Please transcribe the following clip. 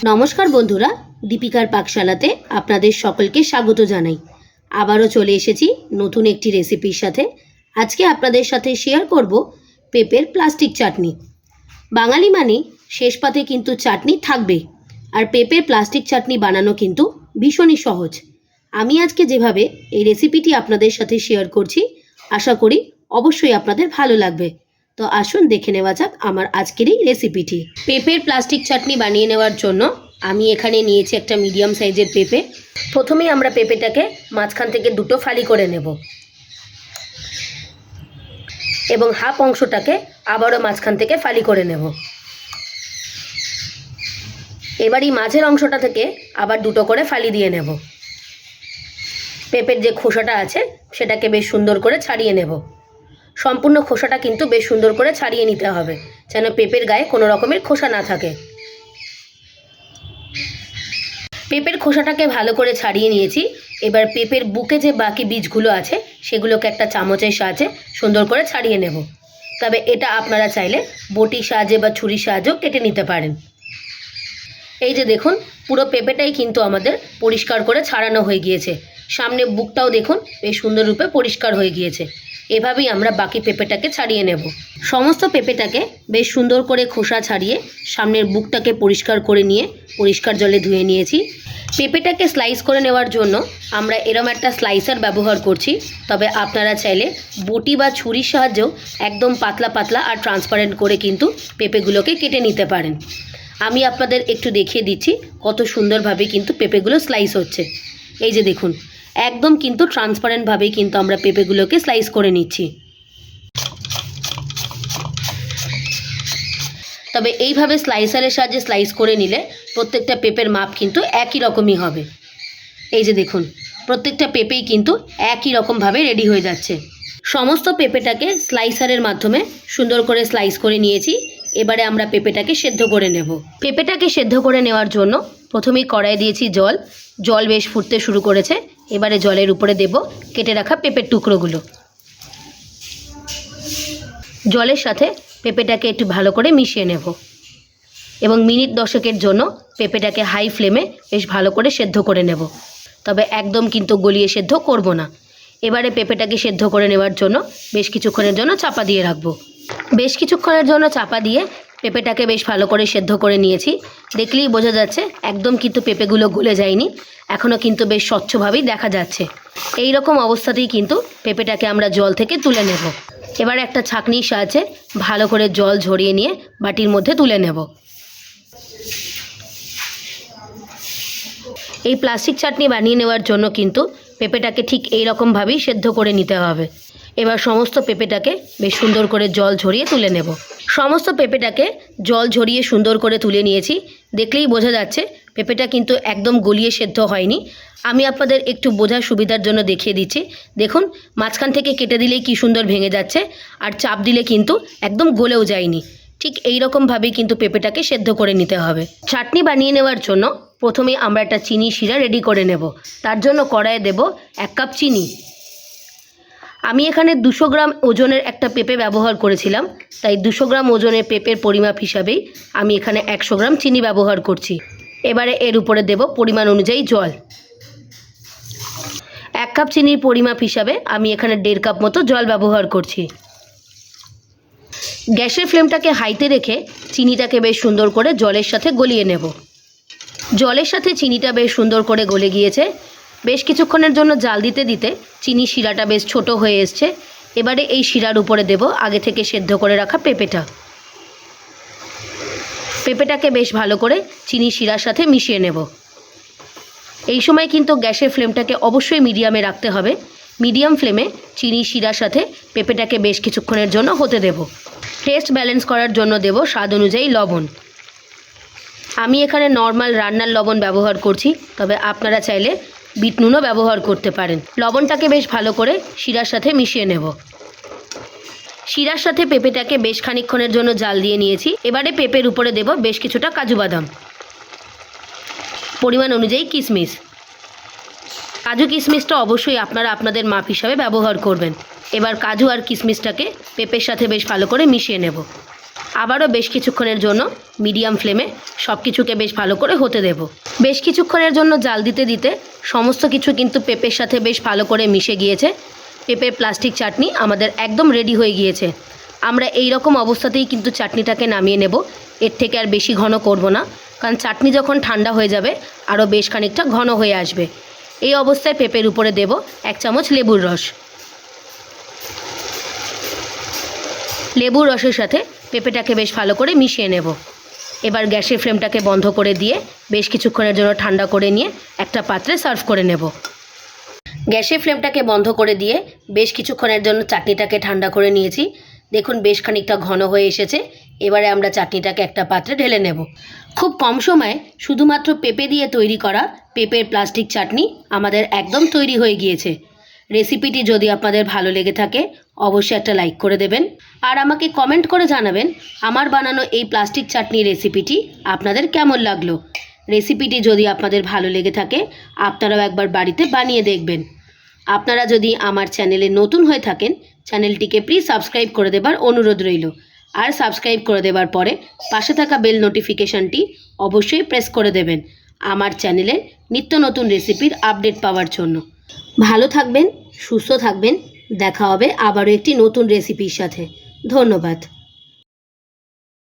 নমস্কার বন্ধুরা, দীপিকার পাকশালাতে আপনাদের সকলকে স্বাগত জানাই। আবারও চলে এসেছি নতুন একটি রেসিপির সাথে। আজকে আপনাদের সাথে শেয়ার করব পেঁপের প্লাস্টিক চাটনি। বাঙালি মানে শেষ পাতে কিন্তু চাটনি থাকবেই, আর পেঁপের প্লাস্টিক চাটনি বানানো কিন্তু ভীষণই সহজ। আমি আজকে যেভাবে এই রেসিপিটি আপনাদের সাথে শেয়ার করছি, আশা করি অবশ্যই আপনাদের ভালো লাগবে। তো আসুন দেখে নেওয়া যাক আমার আজকের এই রেসিপিটি। পেঁপের প্লাস্টিক চাটনি বানিয়ে নেওয়ার জন্য আমি এখানে নিয়েছি একটা মিডিয়াম সাইজের পেঁপে। প্রথমেই আমরা পেঁপেটাকে মাঝখান থেকে দুটো ফালি করে নেব এবং হাফ অংশটাকে আবারও মাঝখান থেকে ফালি করে নেব। এবার এই মাঝের অংশটা থেকে আবার দুটো করে ফালি দিয়ে নেব। পেঁপের যে খোসাটা আছে সেটাকে বেশ সুন্দর করে ছাড়িয়ে নেব। সম্পূর্ণ খোসাটা কিন্তু বেশ সুন্দর করে ছাড়িয়ে নিতে হবে, যেন পেঁপের গায়ে কোনো রকমের খোসা না থাকে। পেঁপের খোসাটাকে ভালো করে ছাড়িয়ে নিয়েছি। এবার পেঁপের বুকে যে বাকি বীজগুলো আছে সেগুলোকে একটা চামচের সাহায্যে সুন্দর করে ছাড়িয়ে নেব। তবে এটা আপনারা চাইলে বটির সাহায্যে বা ছুরির সাহায্যেও কেটে নিতে পারেন। এই যে দেখুন, পুরো পেঁপেটাই কিন্তু আমাদের পরিষ্কার করে ছাড়ানো হয়ে গিয়েছে। সামনে বুকটাও দেখুন বেশ সুন্দররূপে পরিষ্কার হয়ে গিয়েছে। এভাবেই আমরা বাকি পেঁপেটাকে ছাড়িয়ে নেব। সমস্ত পেঁপেটাকে বেশ সুন্দর করে খোসা ছাড়িয়ে সামনের বুকটাকে পরিষ্কার করে নিয়ে পরিষ্কার জলে ধুয়ে নিয়েছি। পেঁপেটাকে স্লাইস করে নেওয়ার জন্য আমরা এরম একটা স্লাইসার ব্যবহার করছি, তবে আপনারা চাইলে বটি বা ছুরির সাহায্যেও একদম পাতলা পাতলা আর ট্রান্সপারেন্ট করে কিন্তু পেঁপেগুলোকে কেটে নিতে পারেন। আমি আপনাদের একটু দেখিয়ে দিচ্ছি কত সুন্দরভাবে কিন্তু পেঁপেগুলো স্লাইস হচ্ছে। এই যে দেখুন, একদম কিন্তু ট্রান্সপারেন্টভাবেই কিন্তু আমরা পেঁপেগুলোকে স্লাইস করে নিচ্ছি। তবে এইভাবে স্লাইসারের সাহায্যে স্লাইস করে নিলে প্রত্যেকটা পেঁপের মাপ কিন্তু একই রকমই হবে। এই যে দেখুন, প্রত্যেকটা পেঁপেই কিন্তু একই রকমভাবে রেডি হয়ে যাচ্ছে। সমস্ত পেঁপেটাকে স্লাইসারের মাধ্যমে সুন্দর করে স্লাইস করে নিয়েছি। এবারে আমরা পেঁপেটাকে সেদ্ধ করে নেব। পেঁপেটাকে সেদ্ধ করে নেওয়ার জন্য প্রথমেই কড়াইয়ে দিয়েছি জল বেশ ফুটতে শুরু করেছে। এবারে জলের উপরে দেব কেটে রাখা পেঁপের টুকরোগুলো। জলের সাথে পেঁপেটাকে একটু ভালো করে মিশিয়ে নেব এবং মিনিট 10 জন্য পেঁপেটাকে হাই ফ্লেমে বেশ ভালো করে সেদ্ধ করে নেব। তবে একদম কিন্তু গলিয়ে সেদ্ধ করব না। এবারে পেঁপেটাকে সেদ্ধ করে নেওয়ার জন্য বেশ কিছুক্ষণের জন্য চাপা দিয়ে রাখবো। বেশ কিছুক্ষণের জন্য চাপা দিয়ে পেঁপেটাকে বেশ ভালো করে সেদ্ধ করে নিয়েছি। দেখলেই বোঝা যাচ্ছে একদম কিন্তু পেঁপেগুলো গলে যায়নি, এখনও কিন্তু বেশ স্বচ্ছভাবেই দেখা যাচ্ছে। এই রকম অবস্থাতেই কিন্তু পেঁপেটাকে আমরা জল থেকে তুলে নেব। এবার একটা ছাঁকনির সাহায্যে ভালো করে জল ঝরিয়ে নিয়ে বাটির মধ্যে তুলে নেব। এই প্লাস্টিক চাটনি বানিয়ে নেওয়ার জন্য কিন্তু পেঁপেটাকে ঠিক এই রকমভাবেই সেদ্ধ করে নিতে হবে। এবার সমস্ত পেঁপেটাকে বেশ সুন্দর করে জল ঝরিয়ে তুলে নেব। সমস্ত পেঁপেটাকে জল ঝরিয়ে সুন্দর করে তুলে নিয়েছি। দেখলেই বোঝা যাচ্ছে পেঁপেটা কিন্তু একদম গলিয়ে সেদ্ধ হয়নি। আমি আপনাদের একটু বোঝার সুবিধার জন্য দেখিয়ে দিচ্ছি। দেখুন, মাঝখান থেকে কেটে দিলেই কি সুন্দর ভেঙে যাচ্ছে, আর চাপ দিলে কিন্তু একদম গলেও যায়নি। ঠিক এই রকমভাবেই কিন্তু পেঁপেটাকে সেদ্ধ করে নিতে হবে। চাটনি বানিয়ে নেওয়ার জন্য প্রথমেই আমরা একটা চিনি শিরা রেডি করে নেব। তার জন্য কড়াইয়ে দেব 1 কাপ চিনি। আমি এখানে 200 গ্রাম ওজনের একটা পেঁপে ব্যবহার করেছিলাম, তাই 200 গ্রাম ওজনের পেঁপের পরিমাপ হিসাবেই আমি এখানে 100 গ্রাম চিনি ব্যবহার করছি। এবারে এর উপরে দেব পরিমাণ অনুযায়ী জল। 1 কাপ চিনির পরিমাপ হিসাবে আমি এখানে 1.5 কাপ মতো জল ব্যবহার করছি। গ্যাসের ফ্লেমটাকে হাইতে রেখে চিনিটাকে বেশ সুন্দর করে জলের সাথে গলিয়ে নেব। জলের সাথে চিনিটা বেশ সুন্দর করে গলে গিয়েছে। বেশ কিছুক্ষণের জন্য জাল দিতে দিতে চিনি শিরাটা বেশ ছোট হয়ে এসছে। এবারে এই শিরার উপরে দেব আগে থেকে সেদ্ধ করে রাখা পেঁপেটাকে বেশ ভালো করে চিনি শিরার সাথে মিশিয়ে নেব। এই সময় কিন্তু গ্যাসের ফ্লেমটাকে অবশ্যই মিডিয়ামে রাখতে হবে। মিডিয়াম ফ্লেমে চিনি শিরার সাথে পেঁপেটাকে বেশ কিছুক্ষণের জন্য হতে দেব। টেস্ট ব্যালেন্স করার জন্য দেব স্বাদ অনুযায়ী লবণ। আমি এখানে নর্মাল রান্নার লবণ ব্যবহার করছি, তবে আপনারা চাইলে বিট নুনও ব্যবহার করতে পারেন। লবণটাকে বেশ ভালো করে শিরার সাথে মিশিয়ে নেব। শিরার সাথে পেঁপেটাকে বেশ খানিকক্ষণের জন্য জাল দিয়ে নিয়েছি। এবারে পেঁপের উপরে দেব বেশ কিছুটা কাজু বাদাম, পরিমাণ অনুযায়ী কিশমিশ। কাজু কিশমিশটা অবশ্যই আপনারা আপনাদের মাপ হিসাবে ব্যবহার করবেন। এবার কাজু আর কিশমিশটাকে পেঁপের সাথে বেশ ভালো করে মিশিয়ে নেব। আবারও বেশ কিছুক্ষণের জন্য মিডিয়াম ফ্লেমে সব কিছুকে বেশ ভালো করে হতে দেব। বেশ কিছুক্ষণের জন্য জাল দিতে দিতে সমস্ত কিছু কিন্তু পেঁপের সাথে বেশ ভালো করে মিশে গিয়েছে। পেঁপের প্লাস্টিক চাটনি আমাদের একদম রেডি হয়ে গিয়েছে। আমরা এই রকম অবস্থাতেই কিন্তু চাটনিটাকে নামিয়ে নেব। এর থেকে আর বেশি ঘন করব না, কারণ চাটনি যখন ঠান্ডা হয়ে যাবে আরও বেশ খানিকটা ঘন হয়ে আসবে। এই অবস্থায় পেঁপের উপরে দেব 1 চামচ লেবুর রস। লেবুর রসের সাথে পেঁপেটাকে বেশ ভালো করে মিশিয়ে নেব। এবার গ্যাসের ফ্লেমটাকে বন্ধ করে দিয়ে বেশ কিছুক্ষণের জন্য ঠান্ডা করে নিয়ে একটা পাত্রে সার্ভ করে নেব। গ্যাসের ফ্লেমটাকে বন্ধ করে দিয়ে বেশ কিছুক্ষণের জন্য চাটনিটাকে ঠান্ডা করে নিয়েছি। দেখুন বেশ খানিকটা ঘন হয়ে এসেছে। এবারে আমরা চাটনিটাকে একটা পাত্রে ঢেলে নেব। খুব কম সময়ে শুধুমাত্র পেঁপে দিয়ে তৈরি করা পেঁপের প্লাস্টিক চাটনি আমাদের একদম তৈরি হয়ে গিয়েছে। রেসিপিটি যদি আপনাদের ভালো লেগে থাকে অবশ্যই একটা লাইক করে দেবেন, আর আমাকে কমেন্ট করে জানাবেন আমার বানানো এই প্লাস্টিক চাটনি রেসিপিটি আপনাদের কেমন লাগলো। রেসিপিটি যদি আপনাদের ভালো লেগে থাকে আপনারাও একবার বাড়িতে বানিয়ে দেখবেন। আপনারা যদি আমার চ্যানেলে নতুন হয়ে থাকেন চ্যানেলটিকে প্লিজ সাবস্ক্রাইব করে দেবার অনুরোধ রইল, আর সাবস্ক্রাইব করে দেবার পরে পাশে থাকা বেল নোটিফিকেশানটি অবশ্যই প্রেস করে দেবেন আমার চ্যানেলের নিত্য নতুন রেসিপির আপডেট পাওয়ার জন্য। ভালো থাকবেন, সুস্থ থাকবেন। দেখা হবে আবারও একটি নতুন রেসিপির সাথে। ধন্যবাদ।